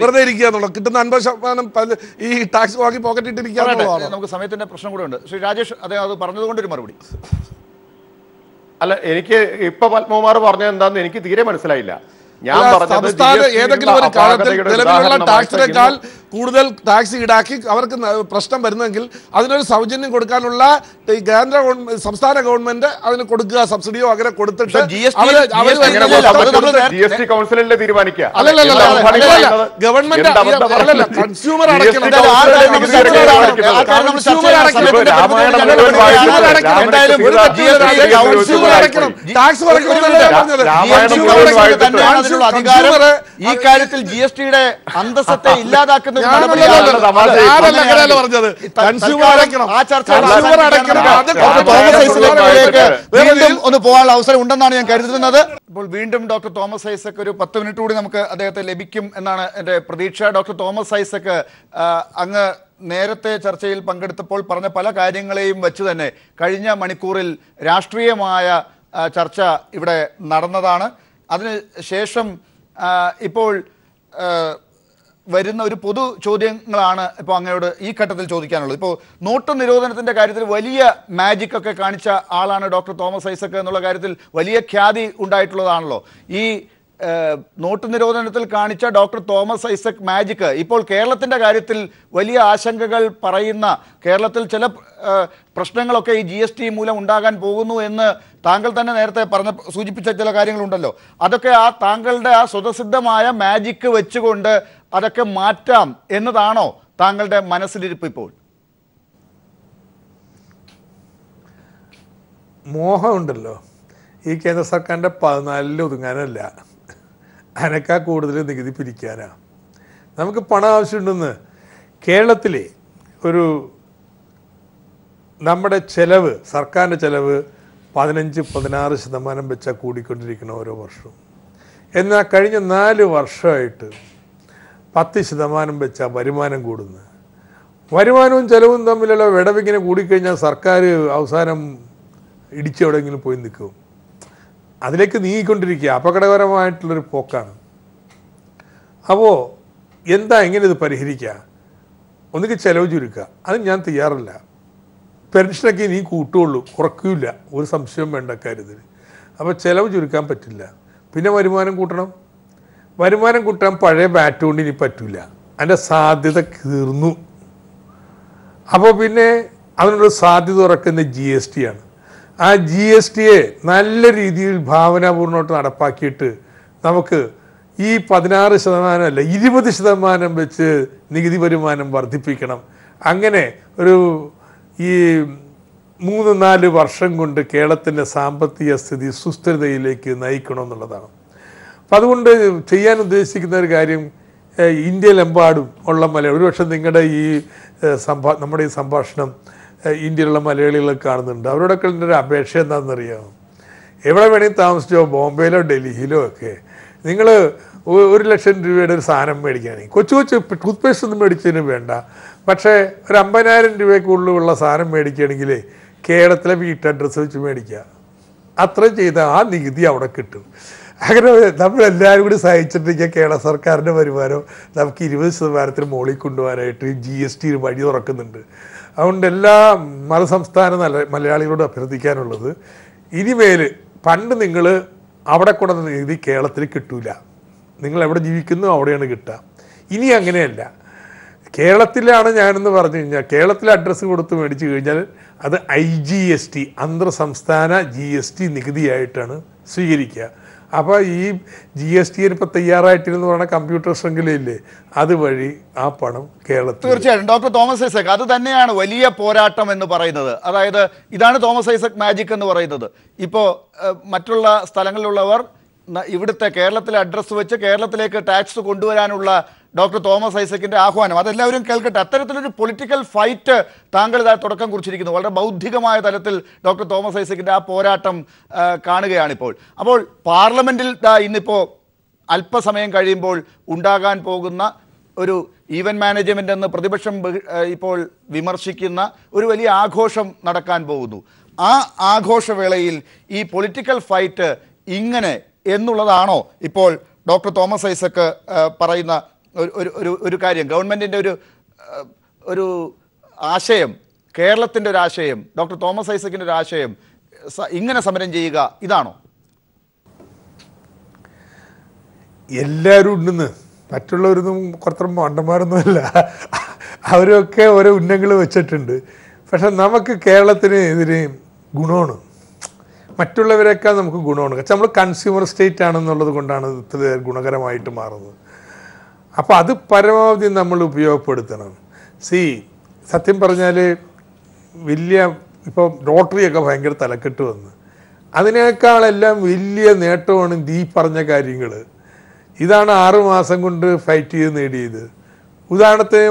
വെറുതെ ഇരിക്കുക എന്നുള്ളത്. കിട്ടുന്ന 50% ഈ ടാക്സ് വാങ്ങി പോക്കറ്റ് ഇട്ടിരിക്കുക. നമുക്ക് സമയത്തിന്റെ പ്രശ്നം കൂടെ ഉണ്ട്. ശ്രീ രാജേഷ്, അദ്ദേഹം അത് പറഞ്ഞതുകൊണ്ടൊരു മറുപടി. അല്ല, എനിക്ക് ഇപ്പൊ പത്മകുമാർ പറഞ്ഞത് എന്താന്ന് എനിക്ക് തീരെ മനസ്സിലായില്ല. ഞാൻ സംസ്ഥാന ഏതെങ്കിലും ഒരു കാലത്തിൽ നിലവിലുള്ള ടാക്സിനേക്കാൾ കൂടുതൽ ടാക്സ് ഈടാക്കി അവർക്ക് പ്രശ്നം വരുന്നെങ്കിൽ അതിനൊരു സൗജന്യം കൊടുക്കാനുള്ള കേന്ദ്ര സംസ്ഥാന ഗവൺമെന്റ് അതിന് കൊടുക്കുക, സബ്സിഡിയോ അങ്ങനെ കൊടുത്തിട്ട് ഗവൺമെന്റ് കൺസ്യൂമർ അടയ്ക്കണം. ടാക്സ് അധികാരം ഈ കാര്യത്തിൽ GSTയുടെ അന്തസ്സത്തെ ഇല്ലാതാക്കുന്ന വീണ്ടും ഒന്ന് പോകാനുള്ള അവസരം ഉണ്ടെന്നാണ് ഞാൻ കരുതുന്നത്. ഇപ്പോൾ വീണ്ടും ഡോക്ടർ തോമസ് ഐസക് ഒരു 10 മിനിറ്റ് കൂടി നമുക്ക് അദ്ദേഹത്തെ ലഭിക്കും എന്നാണ് എൻ്റെ പ്രതീക്ഷ. ഡോക്ടർ തോമസ് ഐസക്, അങ്ങ് നേരത്തെ ചർച്ചയിൽ പങ്കെടുത്തപ്പോൾ പറഞ്ഞ പല കാര്യങ്ങളെയും വെച്ച് തന്നെ കഴിഞ്ഞ മണിക്കൂറിൽ രാഷ്ട്രീയമായ ചർച്ച ഇവിടെ നടന്നതാണ്. അതിന് ശേഷം ഇപ്പോൾ വരുന്ന ഒരു പൊതു ചോദ്യങ്ങളാണ് ഇപ്പോൾ അങ്ങയോട് ഈ ഘട്ടത്തിൽ ചോദിക്കാനുള്ളത്. ഇപ്പോൾ നോട്ട് നിരോധനത്തിൻ്റെ കാര്യത്തിൽ വലിയ മാജിക് ഒക്കെ കാണിച്ച ആളാണ് ഡോക്ടർ തോമസ് ഐസക് എന്നുള്ള കാര്യത്തിൽ വലിയ ഖ്യാതി ഉണ്ടായിട്ടുള്ളതാണല്ലോ. ഈ നോട്ട് നിരോധനത്തിൽ കാണിച്ച ഡോക്ടർ തോമസ് ഐസക് മാജിക് ഇപ്പോൾ കേരളത്തിൻ്റെ കാര്യത്തിൽ വലിയ ആശങ്കകൾ പറയുന്ന, കേരളത്തിൽ ചില പ്രശ്നങ്ങളൊക്കെ ഈ GST മൂലം ഉണ്ടാകാൻ പോകുന്നു എന്ന് താങ്കൾ തന്നെ നേരത്തെ സൂചിപ്പിച്ച ചില കാര്യങ്ങളുണ്ടല്ലോ. അതൊക്കെ താങ്കളുടെ സ്വതസിദ്ധമായ മാജിക് വെച്ചുകൊണ്ട് അതൊക്കെ മാറ്റാം എന്നതാണോ താങ്കളുടെ മനസ്സിലിരിപ്പ്? ഇപ്പോൾ മോഹമുണ്ടല്ലോ ഈ കേന്ദ്ര സർക്കാരിൻ്റെ 14 ഒതുങ്ങാനല്ല, അതിനേക്കാ കൂടുതൽ നികുതി പിരിക്കാനാണ്. നമുക്ക് പണം ആവശ്യമുണ്ടെന്ന്. കേരളത്തിലെ ഒരു നമ്മുടെ ചെലവ്, സർക്കാരിൻ്റെ ചെലവ് 15-16% വെച്ചാൽ കൂടിക്കൊണ്ടിരിക്കണം ഓരോ വർഷവും. എന്നാൽ കഴിഞ്ഞ 4 വർഷമായിട്ട് 10% വെച്ചാൽ വരുമാനം കൂടുന്നത്. വരുമാനവും ചെലവും തമ്മിലുള്ള വിടവിങ്ങനെ കൂടിക്കഴിഞ്ഞാൽ സർക്കാർ അവസാനം ഇടിച്ചെവിടെയെങ്കിലും പോയി നിൽക്കും. അതിലേക്ക് നീങ്ങിക്കൊണ്ടിരിക്കുക അപകടകരമായിട്ടുള്ളൊരു പോക്കാണ്. അപ്പോൾ എന്താ എങ്ങനെ ഇത് പരിഹരിക്കുക? ഒന്നുകിൽ ചെലവ് ചുരുക്കുക. അത് ഞാൻ തയ്യാറല്ല. പെൻഷനൊക്കെ നീ കൂട്ടുള്ളൂ, കുറയ്ക്കില്ല, ഒരു സംശയവും വേണ്ട കാര്യത്തിൽ. അപ്പോൾ ചിലവ് ചുരുക്കാൻ പറ്റില്ല. പിന്നെ വരുമാനം കൂട്ടണം. വരുമാനം കൂട്ടാൻ പഴയ ബാറ്റ് കൊണ്ട് ഇനി പറ്റില്ല, അതിൻ്റെ സാധ്യത തീർന്നു. അപ്പോൾ പിന്നെ അതിനൊരു സാധ്യത തുറക്കുന്ന GST ആണ്. ആ GSTയെ നല്ല രീതിയിൽ ഭാവനാപൂർണ്ണമായിട്ട് നടപ്പാക്കിയിട്ട് നമുക്ക് ഈ 16% അല്ല 20% വെച്ച് നികുതി വരുമാനം വർദ്ധിപ്പിക്കണം. അങ്ങനെ ഒരു ഈ 3-4 വർഷം കൊണ്ട് കേരളത്തിൻ്റെ സാമ്പത്തിക സ്ഥിതി സുസ്ഥിരതയിലേക്ക് നയിക്കണമെന്നുള്ളതാണ്. അപ്പം അതുകൊണ്ട് ചെയ്യാൻ ഉദ്ദേശിക്കുന്ന ഒരു കാര്യം, ഇന്ത്യയിലെമ്പാടും ഉള്ള മലയാളി, ഒരുപക്ഷെ നിങ്ങളുടെ ഈ നമ്മുടെ ഈ സംഭാഷണം ഇന്ത്യയിലുള്ള മലയാളികളൊക്കെ കാണുന്നുണ്ട്. അവരോടൊക്കെ ഒരു അപേക്ഷ എന്താണെന്നറിയാമോ? എവിടെ വേണമെങ്കിൽ താമസിച്ചോ, ബോംബെയിലോ ഡൽഹിയിലോ ഒക്കെ നിങ്ങൾ 1,00,000 രൂപയുടെ ഒരു സാധനം മേടിക്കുകയാണെങ്കിൽ, കൊച്ചു ടൂത്ത് പേസ്റ്റ് ഒന്നും മേടിച്ചതിന് വേണ്ട, പക്ഷേ ഒരു 50,000 രൂപയ്ക്കുള്ളിലുള്ള സാധനം മേടിക്കുകയാണെങ്കിൽ കേരളത്തിലെ വീട്ട് അഡ്രസ്സ് വെച്ച് മേടിക്കുക. അത്രയും ചെയ്താൽ ആ നികുതി അവിടെ കിട്ടും. അങ്ങനെ നമ്മളെല്ലാവരും കൂടി സഹിച്ചിട്ടുണ്ടെങ്കിൽ കേരള സർക്കാരിൻ്റെ വരുമാനം നമുക്ക് 20% മുകളിൽ കൊണ്ടുപോകാനായിട്ട് GST വഴി തുറക്കുന്നുണ്ട്. അതുകൊണ്ട് എല്ലാ മതസംസ്ഥാന മലയാളികളോട് അഭ്യർത്ഥിക്കാനുള്ളത്, ഇനിമേൽ പണ്ട് നിങ്ങൾ അവിടെ കൊണ്ടുവന്ന നികുതി കേരളത്തിൽ കിട്ടൂല, നിങ്ങൾ എവിടെ ജീവിക്കുന്നു അവിടെയാണ് കിട്ടുക. ഇനി അങ്ങനെയല്ല. കേരളത്തിലാണ് ഞാനെന്ന് പറഞ്ഞു കഴിഞ്ഞാൽ കേരളത്തിലെ അഡ്രസ്സ് കൊടുത്ത് മേടിച്ചു കഴിഞ്ഞാൽ അത് IGST അന്തർ സംസ്ഥാന GST നികുതിയായിട്ടാണ് സ്വീകരിക്കുക. അപ്പോൾ ഈ GST ഇപ്പോൾ തയ്യാറായിട്ടിരുന്ന് പറഞ്ഞ കമ്പ്യൂട്ടർ ശൃംഖലയില്ലേ, അതുവഴി ആ പണം കേരളത്തിൽ. തീർച്ചയായിട്ടും ഡോക്ടർ തോമസ് ഐസക്, അത് തന്നെയാണ് വലിയ പോരാട്ടം എന്ന് പറയുന്നത്. അതായത് ഇതാണ് തോമസ് ഐസക് മാജിക് എന്ന് പറയുന്നത്. ഇപ്പോൾ മറ്റുള്ള സ്ഥലങ്ങളിലുള്ളവർ ഇവിടുത്തെ കേരളത്തിലെ അഡ്രസ്സ് വെച്ച് കേരളത്തിലേക്ക് ടാക്സ് കൊണ്ടുവരാനുള്ള ഡോക്ടർ തോമസ് ഐസക്കിന്റെ ആഹ്വാനം അതെല്ലാവരും കേൾക്കട്ടെ. അത്തരത്തിലൊരു പൊളിറ്റിക്കൽ ഫൈറ്റ് താങ്കൾ ഇതാ തുടക്കം കുറിച്ചിരിക്കുന്നു. വളരെ ബൗദ്ധികമായ തലത്തിൽ ഡോക്ടർ തോമസ് ഐസക്കിന്റെ ആ പോരാട്ടം കാണുകയാണിപ്പോൾ. അപ്പോൾ പാർലമെന്റിൽ ഇന്നിപ്പോൾ അല്പസമയം കഴിയുമ്പോൾ ഉണ്ടാകാൻ പോകുന്ന ഒരു ഈവന്റ് മാനേജ്മെന്റ് എന്ന് പ്രതിപക്ഷം ഇപ്പോൾ വിമർശിക്കുന്ന ഒരു വലിയ ആഘോഷം നടക്കാൻ പോകുന്നു. ആ ആഘോഷവേളയിൽ ഈ പൊളിറ്റിക്കൽ ഫൈറ്റ് ഇങ്ങനെ എന്നുള്ളതാണോ ഇപ്പോൾ ഡോക്ടർ തോമസ് ഐസക് പറയുന്ന ഒരു കാര്യം? ഗവൺമെന്റിന്റെ ഒരു ആശയം, കേരളത്തിന്റെ ഒരു ആശയം, ഡോക്ടർ തോമസ് ഐസക്കിന്റെ ഒരു ആശയം ഇങ്ങനെ സമരം ചെയ്യുക ഇതാണോ? എല്ലാവരും ഉണ്ടെന്ന്, മറ്റുള്ളവരൊന്നും കുറച്ച് മണ്ടന്മാരൊന്നുമല്ല, അവരൊക്കെ ഓരോ ഉന്നങ്ങൾ വെച്ചിട്ടുണ്ട്. പക്ഷെ നമുക്ക് കേരളത്തിന് ഇതിന് ഗുണമാണ്, മറ്റുള്ളവരെക്കാൾ നമുക്ക് ഗുണമാണ്. പക്ഷെ നമ്മൾ കൺസ്യൂമർ സ്റ്റേറ്റ് ആണെന്നുള്ളത് കൊണ്ടാണ് ഇത്ര ഗുണകരമായിട്ട് മാറുന്നത്. അപ്പോൾ അത് പരമാവധി നമ്മൾ ഉപയോഗപ്പെടുത്തണം. സത്യം പറഞ്ഞാൽ വലിയ ഇപ്പോൾ ലോട്ടറിയൊക്കെ ഭയങ്കര തലക്കെട്ട് വന്ന്, അതിനേക്കാളെല്ലാം വലിയ നേട്ടമാണ് ഈ പറഞ്ഞ കാര്യങ്ങൾ. ഇതാണ് 6 മാസം കൊണ്ട് ഫൈറ്റ് ചെയ്ത് നേടിയത്. ഉദാഹരണത്തിന്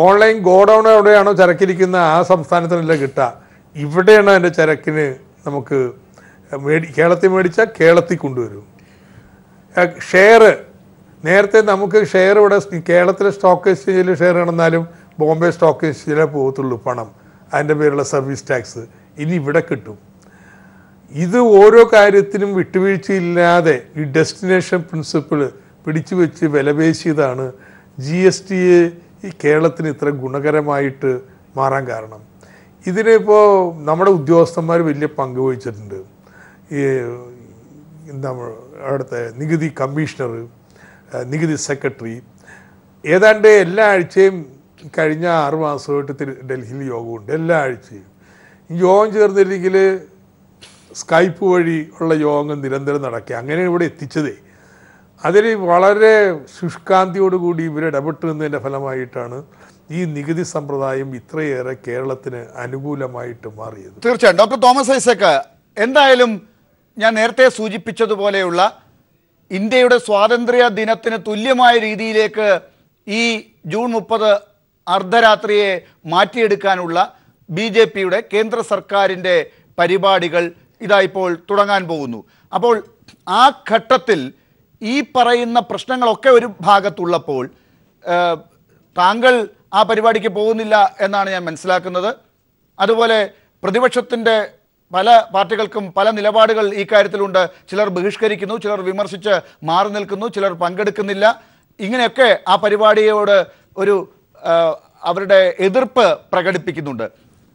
ഓൺലൈൻ ഗോഡൗൺ എവിടെയാണോ ചരക്കിരിക്കുന്ന ആ സംസ്ഥാനത്തിനല്ല കിട്ടുക, ഇവിടെയാണ് അതിൻ്റെ ചരക്കിന് നമുക്ക് കേരളത്തിൽ മേടിച്ചാൽ കേരളത്തിൽ കൊണ്ടുവരും. ഷെയർ നേരത്തെ നമുക്ക് ഷെയർ ഇവിടെ കേരളത്തിലെ സ്റ്റോക്ക് എക്സ്ചേഞ്ചിൽ ഷെയർ നടന്നാലും ബോംബെ സ്റ്റോക്ക് എക്സ്ചേഞ്ചിലേ പോകത്തുള്ളൂ പണം, അതിൻ്റെ പേരുള്ള സർവീസ് ടാക്സ്. ഇനി ഇവിടെ കിട്ടും. ഇത് ഓരോ കാര്യത്തിനും വിട്ടുവീഴ്ചയില്ലാതെ ഈ ഡെസ്റ്റിനേഷൻ പ്രിൻസിപ്പിൾ പിടിച്ചു വെച്ച് വിലപേശിയതാണ് GST ഈ കേരളത്തിന് ഇത്ര ഗുണകരമായിട്ട് മാറാൻ കാരണം. ഇതിനിപ്പോൾ നമ്മുടെ ഉദ്യോഗസ്ഥന്മാർ വലിയ പങ്ക് വഹിച്ചിട്ടുണ്ട്. ഈ അവിടുത്തെ നികുതി കമ്മീഷണർ, നികുതി സെക്രട്ടറി, ഏതാണ്ട് എല്ലാ ആഴ്ചയും കഴിഞ്ഞ 6 മാസമായിട്ട് ഡൽഹിയിൽ യോഗമുണ്ട്. എല്ലാ ആഴ്ചയും യോഗം ചേർന്നില്ലെങ്കിൽ സ്കൈപ്പ് വഴി ഉള്ള യോഗം നിരന്തരം നടക്കുക. അങ്ങനെ ഇവിടെ എത്തിച്ചതേ. അതിൽ വളരെ ശുഷ്കാന്തിയോടുകൂടി ഇവർ ഇടപെട്ട് നിന്നതിൻ്റെ ഫലമായിട്ടാണ് ഈ നികുതി സമ്പ്രദായം ഇത്രയേറെ കേരളത്തിന് അനുകൂലമായിട്ട് മാറിയത്. തീർച്ചയായും ഡോക്ടർ തോമസ് ഐസക്, എന്തായാലും ഞാൻ നേരത്തെ സൂചിപ്പിച്ചതുപോലെയുള്ള ഇന്ത്യയുടെ സ്വാതന്ത്ര്യ ദിനത്തിന് തുല്യമായ രീതിയിലേക്ക് ഈ ജൂൺ 30 അർദ്ധരാത്രിയെ മാറ്റിയെടുക്കാനുള്ള BJPയുടെ കേന്ദ്ര സർക്കാരിൻ്റെ പരിപാടികൾ ഇതാ ഇപ്പോൾ തുടങ്ങാൻ പോകുന്നു. അപ്പോൾ ആ ഘട്ടത്തിൽ ഈ പറയുന്ന പ്രശ്നങ്ങളൊക്കെ ഒരു ഭാഗത്തുള്ളപ്പോൾ താങ്കൾ ആ പരിപാടിക്ക് പോകുന്നില്ല എന്നാണ് ഞാൻ മനസ്സിലാക്കുന്നത്. അതുപോലെ പ്രതിപക്ഷത്തിൻ്റെ പല പാർട്ടികൾക്കും പല നിലപാടുകൾ ഈ കാര്യത്തിലുണ്ട്. ചിലർ ബഹിഷ്കരിക്കുന്നു, ചിലർ വിമർശിച്ച് മാറി നിൽക്കുന്നു, ചിലർ പങ്കെടുക്കുന്നില്ല. ഇങ്ങനെയൊക്കെ ആ പരിപാടിയോട് ഒരു അവരുടെ എതിർപ്പ് പ്രകടിപ്പിക്കുന്നുണ്ട്.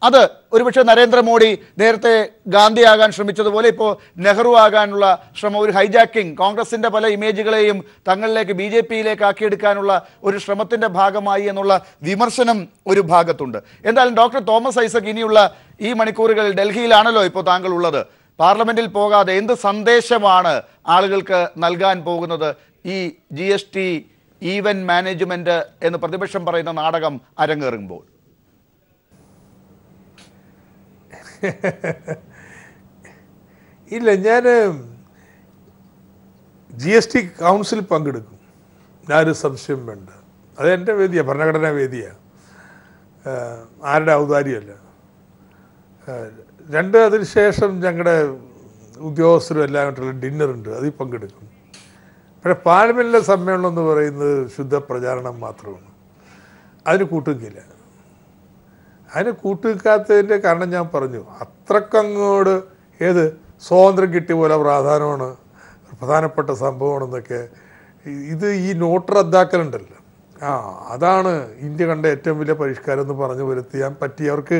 അത് ഒരുപക്ഷെ നരേന്ദ്രമോദി നേരത്തെ ഗാന്ധിയാകാൻ ശ്രമിച്ചതുപോലെ ഇപ്പോൾ നെഹ്റു ആകാനുള്ള ശ്രമം, ഒരു ഹൈജാക്കിംഗ്, കോൺഗ്രസിൻ്റെ പല ഇമേജുകളെയും തങ്ങളിലേക്ക് BJPയിലേക്ക് ആക്കിയെടുക്കാനുള്ള ഒരു ശ്രമത്തിൻ്റെ ഭാഗമായി എന്നുള്ള വിമർശനം ഒരു ഭാഗത്തുണ്ട്. എന്തായാലും ഡോക്ടർ തോമസ് ഐസക്, ഇനിയുള്ള ഈ മണിക്കൂറുകളിൽ ഡൽഹിയിലാണല്ലോ ഇപ്പോൾ താങ്കൾ ഉള്ളത്, പാർലമെന്റിൽ പോകാതെ എന്ത് സന്ദേശമാണ് ആളുകൾക്ക് നൽകാൻ പോകുന്നത്? ഈ GST ഈവന്റ് മാനേജ്മെന്റ് എന്ന് പ്രതിപക്ഷം പറയുന്ന നാടകം അരങ്ങേറുമ്പോൾ. ഇല്ല, ഞാൻ GST കൗൺസിൽ പങ്കെടുക്കും, ഞാനൊരു സംശയം വേണ്ട. അതെൻ്റെ വേദിയാണ്, ഭരണഘടനാ വേദിയാണ്, ആരുടെ ഔദാര്യമല്ല. അതിനുശേഷം ഞങ്ങളുടെ ഉദ്യോഗസ്ഥരും എല്ലാമായിട്ടുള്ള ഡിന്നറുണ്ട്, അതിൽ പങ്കെടുക്കും. പക്ഷേ പാർലമെൻറ്റിലെ സമ്മേളനം എന്ന് പറയുന്നത് ശുദ്ധ പ്രചാരണം മാത്രമാണ്, അതിന് കൂട്ടുകയില്ല. അതിന് കൂട്ടുവെക്കാത്തതിൻ്റെ കാരണം ഞാൻ പറഞ്ഞു, അത്രക്കങ്ങോട് സ്വാതന്ത്ര്യം കിട്ടിയ പോലെ പ്രാധാന്യമാണ് പ്രധാനപ്പെട്ട സംഭവമാണെന്നൊക്കെ. ഇത് ഈ നോട്ട് റദ്ദാക്കലുണ്ടല്ലോ, അതാണ് ഇന്ത്യ കണ്ട ഏറ്റവും വലിയ പരിഷ്കാരം എന്ന് പറഞ്ഞു വരുത്തിയാൻ പറ്റിയവർക്ക്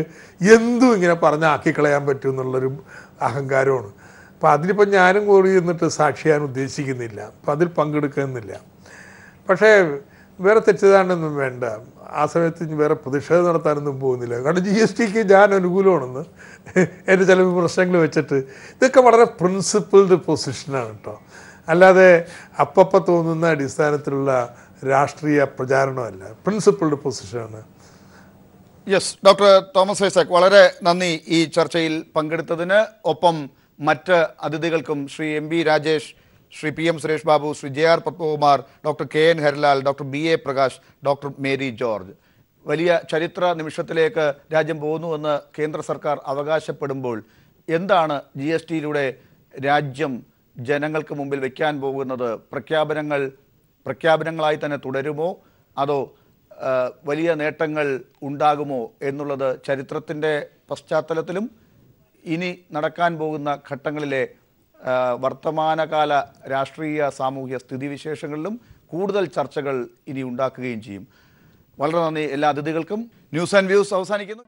എന്തും ഇങ്ങനെ പറഞ്ഞ് ആക്കിക്കളയാൻ പറ്റും എന്നുള്ളൊരു അഹങ്കാരമാണ്. അപ്പം അതിലിപ്പോൾ ഞാനും കൂടി എന്നിട്ട് സാക്ഷിയാൻ ഉദ്ദേശിക്കുന്നില്ല, അപ്പം അതിൽ പങ്കെടുക്കുന്നില്ല. പക്ഷേ വേറെ തെറ്റിദ്ധാരണയൊന്നും വേണ്ട, ആ സമയത്ത് വേറെ പ്രതിഷേധം നടത്താനൊന്നും പോകുന്നില്ല. കാരണം GSTക്ക് ഞാൻ അനുകൂലമാണെന്ന് എൻ്റെ ചില പ്രശ്നങ്ങൾ വെച്ചിട്ട് ഇതൊക്കെ വളരെ പ്രിൻസിപ്പിൾഡ് പൊസിഷനാണ് കേട്ടോ, അല്ലാതെ അപ്പപ്പം തോന്നുന്ന അടിസ്ഥാനത്തിലുള്ള രാഷ്ട്രീയ പ്രചാരണമല്ല, പ്രിൻസിപ്പിൾഡ് പൊസിഷനാണ്. യെസ്, ഡോക്ടർ തോമസ് ഐസക്, വളരെ നന്ദി ഈ ചർച്ചയിൽ പങ്കെടുത്തതിന്. ഒപ്പം മറ്റ് അതിഥികൾക്കും Shri MB Rajesh, Shri PM Suresh Babu, Shri JR Padmakumar, doctor KN Harilal, doctor BA Prakash, doctor Mary George. വലിയ ചരിത്ര നിമിഷത്തിലേക്ക് രാജ്യം പോകുന്നുവെന്ന് കേന്ദ്ര സർക്കാർ അവകാശപ്പെടുമ്പോൾ എന്താണ് GSTയിലൂടെ രാജ്യം ജനങ്ങൾക്ക് മുമ്പിൽ വയ്ക്കാൻ പോകുന്നത്? പ്രഖ്യാപനങ്ങളായി തന്നെ തുടരുമോ അതോ വലിയ നേട്ടങ്ങൾ ഉണ്ടാകുമോ എന്നുള്ളത് ചരിത്രത്തിൻ്റെ പശ്ചാത്തലത്തിലും ഇനി നടക്കാൻ പോകുന്ന ഘട്ടങ്ങളിലെ വർത്തമാനകാല രാഷ്ട്രീയ സാമൂഹ്യ സ്ഥിതിവിശേഷങ്ങളിലും കൂടുതൽ ചർച്ചകൾ ഇനി ഉണ്ടാക്കുകയും ചെയ്യും. വളരെ നന്ദി എല്ലാ അതിഥികൾക്കും. ന്യൂസ് ആൻഡ് വ്യൂസ് അവസാനിക്കുന്നു.